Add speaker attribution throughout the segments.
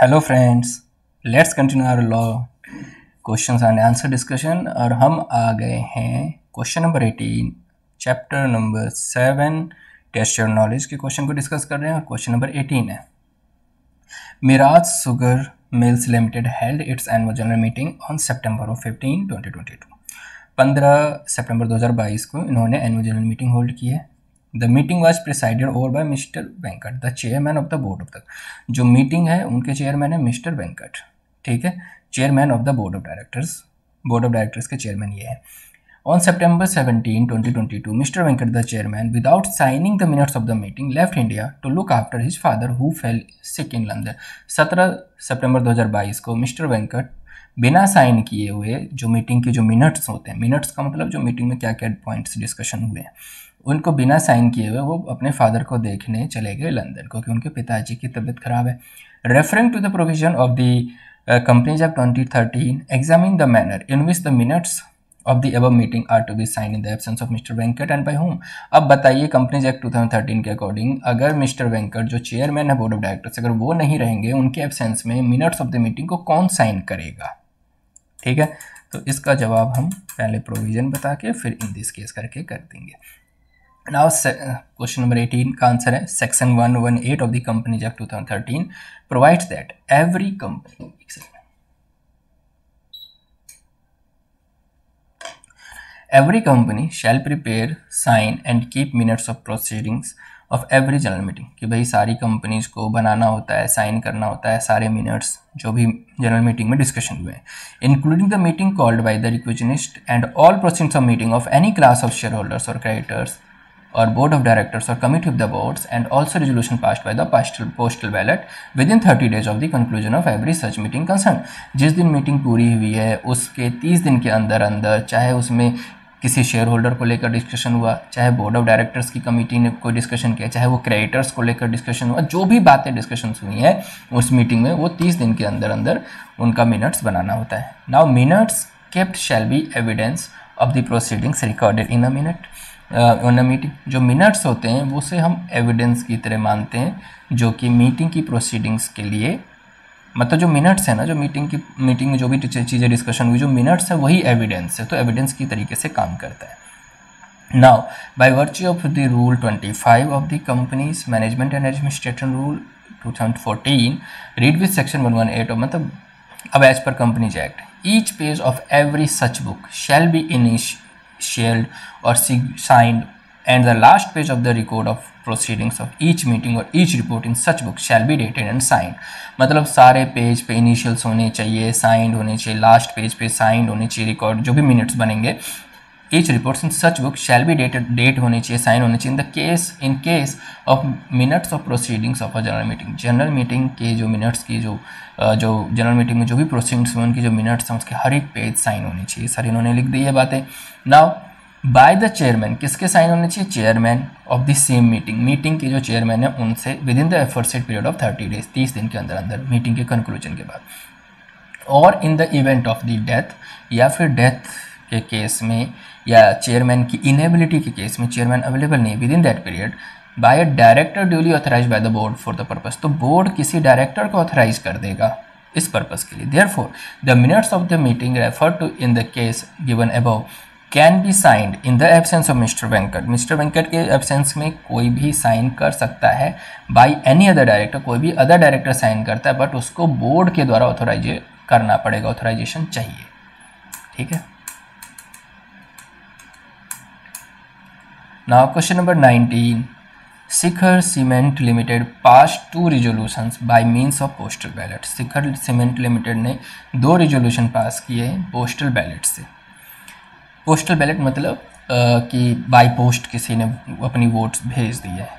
Speaker 1: Hello friends, let's continue our law questions and answer discussion. और हम आ गए हैं question number 18 chapter number 7 test your knowledge के क्वेश्चन को डिस्कस कर रहे हैं। और क्वेश्चन नंबर 18 है, Miraj sugar mills limited held its annual general meeting on सितंबर 15, 2022। 15 सितंबर 2022 को इन्होंने एनुअल जनरल मीटिंग होल्ड की है। The meeting was presided over by mister Venkat, the chairman of the board of the, जो मीटिंग है उनके चेयरमैन है मिस्टर वेंकट, ठीक है, chairman of the board of directors के चेयरमैन ये है। On September 17, 2022, Mr. Venkat, the chairman, without signing the minutes of the meeting, left India to look after his father who fell sick in London. 17 सितंबर 2022 को mister Venkat बिना sign किए हुए जो meeting के जो मिनट्स होते हैं, मिनट्स का मतलब जो मीटिंग में क्या क्या पॉइंट्स डिस्कशन हुए हैं, उनको बिना साइन किए हुए वो अपने फादर को देखने चले गए लंदन, क्योंकि उनके पिताजी की तबीयत खराब है। Referring to the provision of the companies act 2013, examine the manner in which the minutes of the above meeting are to be signed in the absence of Mr. Venkat and by whom। अब बताइए companies act 2013 के according अगर mister Venkat जो chairman है board of directors, अगर वो नहीं रहेंगे, उनके एब्सेंस में मिनट्स ऑफ द मीटिंग को कौन साइन करेगा, ठीक है। तो इसका जवाब हम पहले प्रोविजन बता के फिर इन दिस केस करके कर देंगे। नाउ क्वेश्चन नंबर 18 का आंसर है section 118 of the companies act 2013 provides that every company Every company shall prepare, sign and keep minutes of proceedings of every general meeting। कि भाई सारी कंपनीज को बनाना होता है, साइन करना होता है सारे मिनट्स जो भी जनरल मीटिंग में डिस्कशन हुए हैं, including the meeting called by the requisitionist and all proceedings of meeting of any class of shareholders और क्रेडिटर्स और बोर्ड ऑफ डायरेक्टर्स और committee of the boards and also resolution passed by the postal ballot within 30 days of the conclusion of every such meeting concern. जिस दिन meeting पूरी हुई है उसके 30 दिन के अंदर अंदर, चाहे उसमें किसी शेयर होल्डर को लेकर डिस्कशन हुआ, चाहे बोर्ड ऑफ डायरेक्टर्स की कमेटी ने कोई डिस्कशन किया, चाहे वो क्रेडिटर्स को लेकर डिस्कशन हुआ, जो भी बातें डिस्कशन हुई हैं उस मीटिंग में, वो 30 दिन के अंदर अंदर उनका मिनट्स बनाना होता है। Now minutes kept shall be evidence of the proceedings recorded in a meeting. जो मिनट्स होते हैं वो उसे हम एविडेंस की तरह मानते हैं, जो कि मीटिंग की प्रोसीडिंग्स के लिए, मतलब जो मिनट्स है ना, जो मीटिंग में जो भी चीज़ें डिस्कशन हुई, जो मिनट्स है वही एविडेंस है, तो एविडेंस की तरीके से काम करता है। Now by virtue of the rule 25 of the companies management and administration rule 2014 read with section 118 मतलब अब as per companies act, each page of every such book shall be initialled और signed and the last page of the record of proceedings of each meeting or each report in such book shall be dated and signed। मतलब सारे page पे initials होने चाहिए, signed होने चाहिए, last page पे signed होने चाहिए, रिकॉर्ड जो भी मिनट्स बनेंगे, each reports in such book shall be dated, date होनी चाहिए, साइन होनी चाहिए। in case of minutes of proceedings of a general meeting, general meeting के जो मिनट्स की जो जनरल मीटिंग में जो भी प्रोसीडिंग्स हुए उनकी जो मिनट्स हैं उसके हर एक पेज साइन होनी चाहिए। सर इन्होंने लिख दी ये बातें। नाउ बाय द चेयरमैन, किसके साइन होने चाहिए? Chairman of the same meeting के जो चेयरमैन है उनसे within the aforesaid period of 30 days, 30 दिन के अंदर अंदर मीटिंग के कंक्लूजन के बाद। और in the event of the death, या फिर डेथ के केस में या चेयरमैन की इनेबिलिटी के केस में चेयरमैन अवेलेबल नहीं within that period, by a director duly authorize by the board for the purpose, तो बोर्ड किसी डायरेक्टर को ऑथराइज कर देगा इस पर्पस के लिए। Therefore the minutes of the meeting refer to in the case given above can be signed in the absence of mister Venkat. Mister Venkat के absence में कोई भी साइन कर सकता है बाय एनी अदर डायरेक्टर, कोई भी अदर डायरेक्टर साइन करता है, बट उसको बोर्ड के द्वारा ऑथराइज करना पड़ेगा, ऑथराइजेशन चाहिए, ठीक है। Now question number 19, Shikhar cement limited pass 2 resolutions bye means of postal ballot. Shikhar cement limited ने 2 रिजोल्यूशन पास किए हैं पोस्टल बैलेट से। पोस्टल बैलेट मतलब कि बाई पोस्ट किसी ने अपनी वोट्स भेज दी है।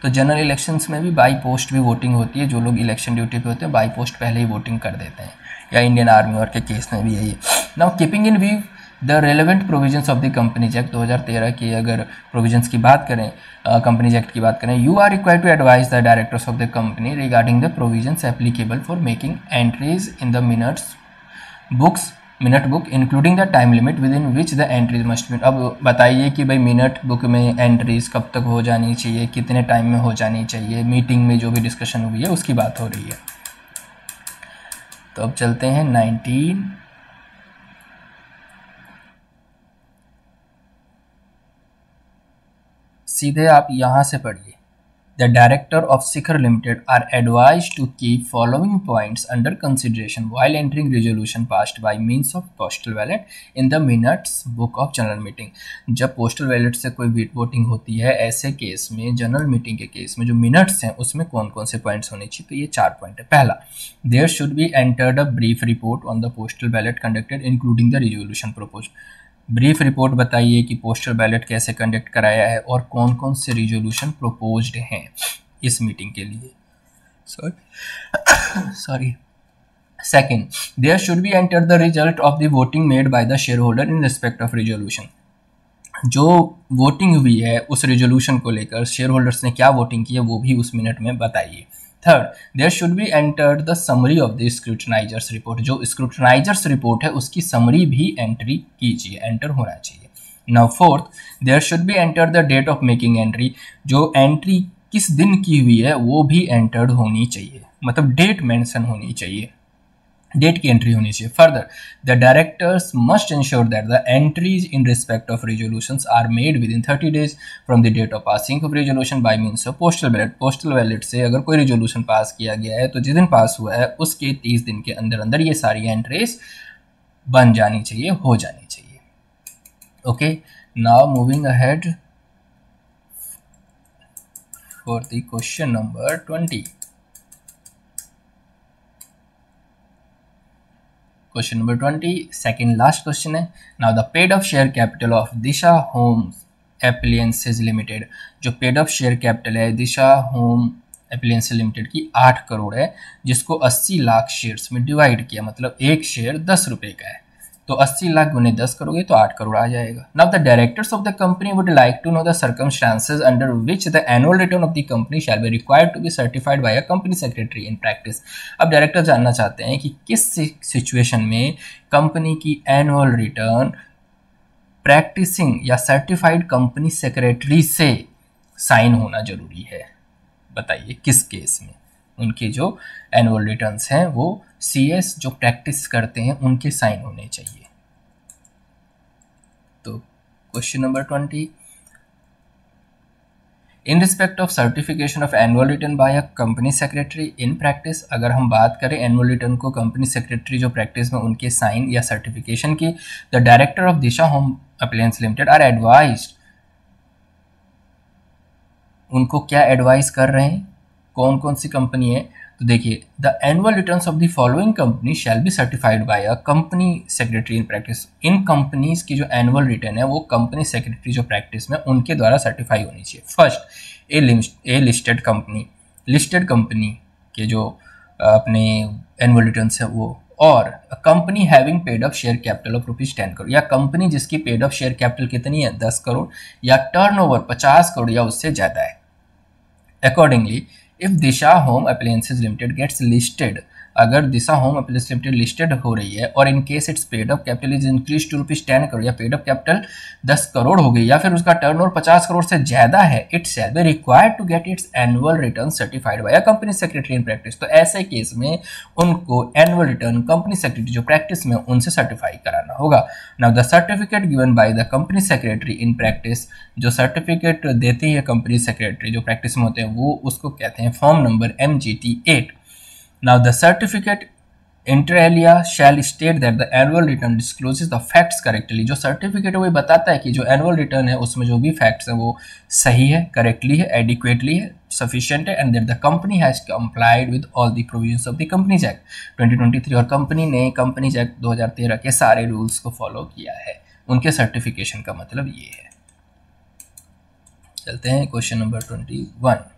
Speaker 1: तो जनरल इलेक्शंस में भी बाई पोस्ट भी वोटिंग होती है, जो लोग इलेक्शन ड्यूटी पे होते हैं बाई पोस्ट पहले ही वोटिंग कर देते हैं, या इंडियन आर्मी और के केस में भी यही। Now keeping in view the relevant provisions of the companies act 2013 की अगर प्रोविजंस की बात करें, कंपनीज एक्ट की बात करें, you are required to advise the directors of the company regarding the provisions applicable for making entries in the minute book including the time limit within which the entries must be. अब बताइए कि भाई minute book में entries कब तक हो जानी चाहिए, कितने टाइम में हो जानी चाहिए, मीटिंग में जो भी डिस्कशन हुई है उसकी बात हो रही है। तो अब चलते हैं 19। सीधे आप यहाँ से पढ़िए। The director of Shikhar Limited are advised to keep following points under consideration while entering resolution passed by means of postal ballot in the minutes book of general meeting। जब पोस्टल बैलेट से कोई voting होती है ऐसे case में, general meeting के case में जो मिनट्स हैं उसमें कौन कौन से पॉइंट्स होने चाहिए, तो ये 4 पॉइंट है। पहला, there should be entered a brief report on the postal ballot conducted including the resolution propose. Brief report बताइए कि पोस्टल बैलेट कैसे कंडक्ट कराया है और कौन कौन से रिजोल्यूशन प्रपोज्ड हैं इस मीटिंग के लिए। Sorry. Second, there should be enter the result of the voting made by the share holder in respect of resolution. जो वोटिंग हुई है उस रिजोल्यूशन को लेकर शेयर होल्डर्स ने क्या वोटिंग की है वो भी उस मिनट में बताइए। Third, there should be entered the summary of the scrutinisers report. जो स्क्रूटनाइजर्स रिपोर्ट है उसकी समरी भी एंट्री कीजिए, एंटर होना चाहिए। Now fourth, there should be enter the date of making entry. जो एंट्री किस दिन की हुई है वो भी एंटर्ड होनी चाहिए, मतलब डेट मेंशन होनी चाहिए, डेट की एंट्री होनी चाहिए। Further, the directors must ensure that the entries in respect of resolutions are made within 30 days from the date of passing of resolution by means of postal ballot. Postal ballot से अगर कोई resolution pass किया गया है तो जिस दिन पास हुआ है उसके 30 दिन के अंदर अंदर ये सारी एंट्रीज बन जानी चाहिए, हो जानी चाहिए। Okay, now moving ahead for the question number 20। Question number 20 second last question है। Now the paid up share capital of Disha Homes Appliances Limited. जो पेड अप शेयर कैपिटल है दिशा होम एप्लायंसेज लिमिटेड की 8 करोड़ है, जिसको 80 लाख शेयर्स में divide किया, मतलब एक शेयर 10 रुपये का है, तो 80 लाख गुने 10 करोगे तो 8 करोड़ आ जाएगा। Now the directors of the company would like to know the circumstances under which the annual return of the company shall be required to be certified by a company secretary in practice. अब director जानना चाहते हैं कि किस situation में company की annual return practicing या certified company secretary से साइन होना जरूरी है। बताइए किस केस में उनके जो एनुअल रिटर्न्स हैं वो सीएस जो प्रैक्टिस करते हैं उनके साइन होने चाहिए। तो question number 20, in respect of certification of annual return by a company secretary in practice. अगर हम बात करें एनुअल रिटर्न को कंपनी सेक्रेटरी जो प्रैक्टिस में उनके साइन या सर्टिफिकेशन की, the director of Disha home appliance limited are advised. उनको क्या एडवाइस कर रहे हैं, कौन कौन सी कंपनी है, तो देखिए the annual returns of the following company shall B certified by a company secretary in practice. In companies की जो एनुअल रिटर्न है वो कंपनी सेक्रेटरी जो प्रैक्टिस में उनके द्वारा सर्टिफाई होनी चाहिए। फर्स्ट, ए लिस्टेड कंपनी, लिस्टेड कंपनी के जो अपने एनुअल रिटर्न्स है वो, और company having paid up share capital of ₹10 crore, या कंपनी जिसकी पेड अप शेयर कैपिटल कितनी है 10 करोड़ या टर्नओवर 50 करोड़ या उससे ज़्यादा है। Accordingly, if Disha Home Appliances Limited gets listed, अगर Disha home appliances limited listed हो रही है और in case its paid up capital is increase to ₹10 crore, या पेड अप कैपिटल 10 करोड़ हो गई, या फिर उसका टर्नओवर 50 करोड़ से ज्यादा है, it shall be required to get its annual return certified by a company secretary in practice. तो ऐसे केस में उनको एनुअल रिटर्न कंपनी सेक्रेटरी जो प्रैक्टिस में उनसे सर्टिफाई कराना होगा। Now the certificate given by the company secretary in practice, जो सर्टिफिकेट देती है कंपनी सेक्रेटरी जो प्रैक्टिस में होते हैं वो उसको कहते हैं form number MGT8। Now the certificate inter alia shall state that the annual return discloses the facts correctly। जो सर्टिफिकेट है वो बताता है कि जो एनुअल रिटर्न है उसमें जो भी फैक्ट्स हैं वो सही है, करेक्टली है, एडिक्वेटली है, सफिशिएंट है, and that the company has complied with all the provisions of the companies act 2023, और कंपनी ने कंपनीज एक्ट 2013 के सारे रूल्स को फॉलो किया है। उनके सर्टिफिकेशन का मतलब ये है। चलते हैं question number 21।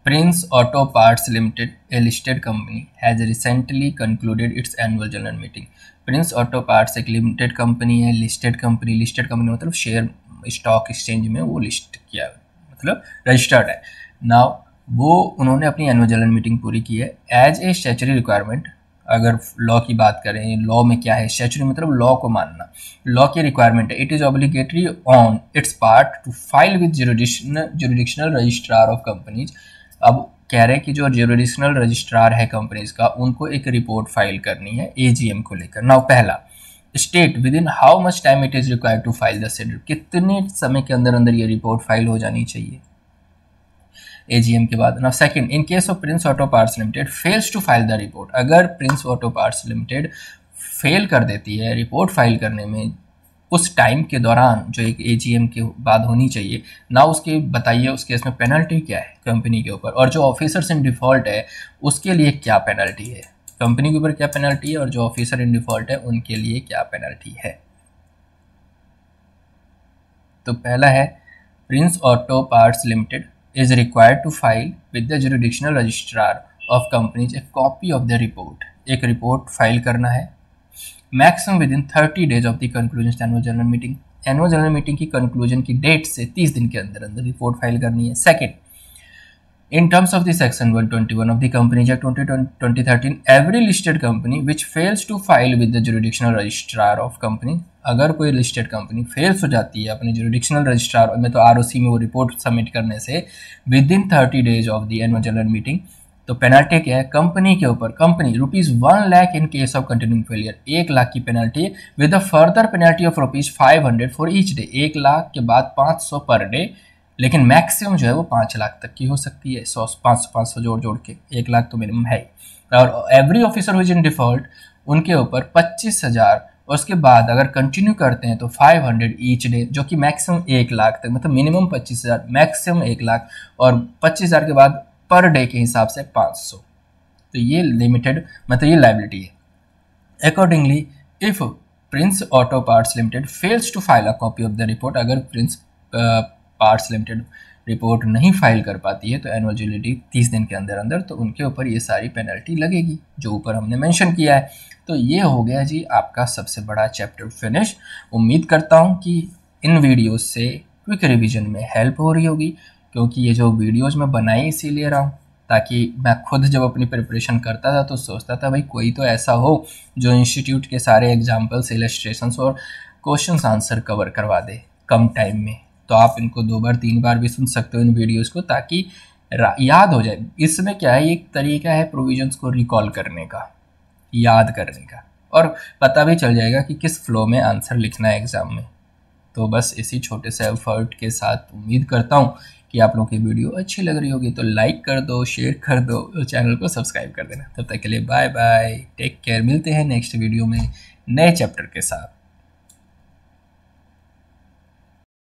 Speaker 1: Prince Auto Parts Limited, a listed company, has recently concluded its annual general meeting। Prince Auto Parts एक लिमिटेड कंपनी है, लिस्टेड कंपनी मतलब शेयर स्टॉक एक्सचेंज में वो लिस्ट किया, मतलब रजिस्टर्ड है। नाउ वो उन्होंने अपनी एनुअल जनरल मीटिंग पूरी की है। एज ए स्टैच्यूटरी रिक्वायरमेंट, अगर लॉ की बात करें, लॉ में क्या है, स्टैच्यूटरी मतलब लॉ को मानना, लॉ की रिक्वायरमेंट है। It is obligatory on its part to file with jurisdictional registrar of companies. अब कह रहे हैं कि जो जुरिडिक्शनल रजिस्ट्रार है कंपनीज का, उनको एक रिपोर्ट फाइल करनी है एजीएम को लेकर। नाउ पहला, state within how much time it is required to file the schedule, कितने समय के अंदर अंदर ये रिपोर्ट फाइल हो जानी चाहिए एजीएम के बाद। Now second, in case of Prince auto parts limited fails to file the report, अगर Prince auto parts Limited fail कर देती है रिपोर्ट फाइल करने में उस टाइम के दौरान जो एक एजीएम के बाद होनी चाहिए, ना उसके बताइए उस केस में पेनल्टी क्या है कंपनी के ऊपर, और जो ऑफिसर्स इन डिफॉल्ट है उसके लिए क्या पेनल्टी है, कंपनी के ऊपर क्या पेनल्टी है और जो ऑफिसर इन डिफॉल्ट है उनके लिए क्या पेनल्टी है। तो पहला है, Prince auto parts limited is required to file with the jurisdictional registrar of companies a copy of the report, एक रिपोर्ट फाइल करना है maximum with in 30 days of the conclusion annual general meeting, annual general meeting की conclusion की date से 30 दिन के अंदर अंदर रिपोर्ट फाइल करनी है। Second, in terms of the section 121 of the Companies Act 2013, every listed company which fails to file with the jurisdictional registrar of company, अगर कोई लिस्टेड कंपनी फेल्स हो जाती है अपने जुरिडिक्शनल रजिस्ट्रार में, तो आरओसी में वो रिपोर्ट सबमिट करने से with in 30 days of the annual general meeting, तो पेनल्टी क्या है कंपनी के ऊपर, company ₹1 lakh in case of continuing failure, 1 lakh की पेनल्टी है with a further penalty of ₹500 for each day, 1 lakh के बाद 500 पर डे, लेकिन मैक्सिमम जो है वो 5 लाख तक की हो सकती है, 500 जोड़ के 1 लाख तो मिनिमम है। और एवरी ऑफिसर हुई इन डिफॉल्ट, उनके ऊपर 25,000, और उसके बाद अगर कंटिन्यू करते हैं तो 500 ईच डे, जो कि मैक्सिमम 1 लाख तक, मतलब मिनिमम 25,000 मैक्सिमम 1 लाख, और 25,000 के बाद पर डे के हिसाब से 500। तो ये लिमिटेड मतलब ये लाइबिलिटी है। Accordingly if prince auto parts limited fails to file a copy of the report, अगर प्रिंस पार्ट्स लिमिटेड रिपोर्ट नहीं फाइल कर पाती है तो एनुअल जनरल 30 दिन के अंदर अंदर, तो उनके ऊपर ये सारी पेनल्टी लगेगी जो ऊपर हमने मेंशन किया है। तो ये हो गया जी आपका सबसे बड़ा चैप्टर फिनिश। उम्मीद करता हूँ कि इन वीडियोस से क्विक रिवीजन में हेल्प हो रही होगी, क्योंकि ये जो वीडियोस मैं बनाई इसीलिए रहा हूँ ताकि मैं खुद जब अपनी प्रिपरेशन करता था तो सोचता था भाई कोई तो ऐसा हो जो इंस्टीट्यूट के सारे एग्जाम्पल्स, इलस्ट्रेशंस और क्वेश्चंस आंसर कवर करवा दे कम टाइम में। तो आप इनको 2 बार 3 बार भी सुन सकते हो इन वीडियोस को, ताकि याद हो जाए। इसमें क्या है, एक तरीका है प्रोविजंस को रिकॉल करने का, याद करने का, और पता भी चल जाएगा कि किस फ्लो में आंसर लिखना है एग्जाम में। तो बस इसी छोटे से एफर्ट के साथ उम्मीद करता हूँ कि आप लोगों की वीडियो अच्छी लग रही होगी, तो लाइक कर दो, शेयर कर दो, चैनल को सब्सक्राइब कर देना। तब तक के लिए बाय बाय, टेक केयर, मिलते हैं नेक्स्ट वीडियो में नए चैप्टर के साथ।